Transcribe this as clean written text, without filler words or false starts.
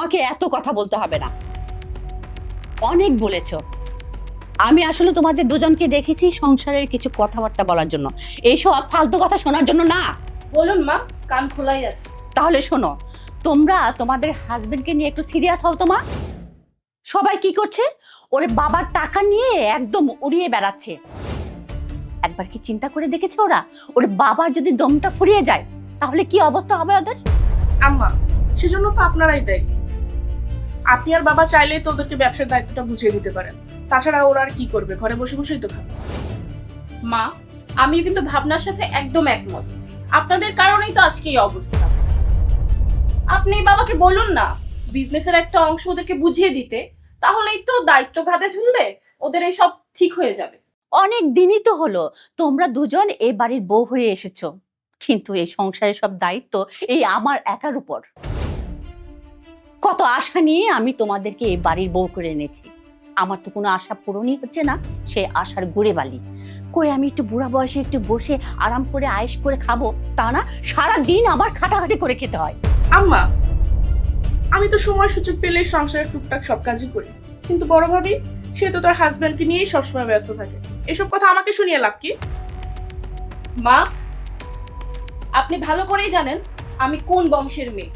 আমাকে এত কথা বলতে হবে না, অনেক বলেছো। আমি আসলে তোমাদের দুজনকে দেখেছি সংসারের কিছু কথাবার্তা বলার জন্য, এইসব ফালতু কথা শোনার জন্য না। বলুন মা, কান খোলাই আছে। তাহলে শোনো, তোমরা তোমাদের হাজবেন্ডকে নিয়ে একটু সিরিয়াস হও তো মা। সবাই কি করছে, ওর বাবার টাকা নিয়ে একদম উড়িয়ে বেড়াচ্ছে। একবার কি চিন্তা করে দেখেছে ওরা, ওর বাবার যদি দমটা ফুরিয়ে যায় তাহলে কি অবস্থা হবে ওদের? আম্মা, সেজন্য তো আপনারাই দেয়। আপনি আর বাবা চাইলেই তো ওদেরকে ব্যবসার দায়িত্বটা বুঝিয়ে দিতে পারেন। তাছাড়া ওরা আর কি করবে, ঘরে বসে বসেই তো খাবে। মা, আমি কিন্তু ভাবনার সাথে একদম একমত। আপনাদের কারণেই তো আজকে এই অবস্থা। আপনি বাবাকে বলুন না বিজনেসের একটা অংশ ওদেরকে বুঝিয়ে দিতে, তাহলেই তো দায়িত্ব ঘাতে ঝুললে ওদের এই সব ঠিক হয়ে যাবে। অনেক দিনই তো হলো তোমরা দুজন এই বাড়ির বউ হয়ে এসেছো, কিন্তু এই সংসারের সব দায়িত্ব এই আমার একার উপর। কত আশা নিয়ে আমি তোমাদেরকে এই বাড়ির বউ করে এনেছি, আমার তো কোনো আশা পূরণই হচ্ছে না, সে আশার গুড়ে বালি। কই আমি একটু বুড়া বয়সে একটু বসে আরাম করে আয়েশ করে খাবো, তা না, সারা দিন আমার খাটাখাটি করে খেতে হয়। আম্মা, আমি তো সময় সুযোগ পেলেই সংসারের টুকটাক সব কাজই করি, কিন্তু বড় ভাবি সে তো তার হাজবেন্ডকে নিয়েই সবসময় ব্যস্ত থাকে। এসব কথা আমাকে শুনিয়ে লাভ কি? মা, আপনি ভালো করেই জানেন আমি কোন বংশের মেয়ে।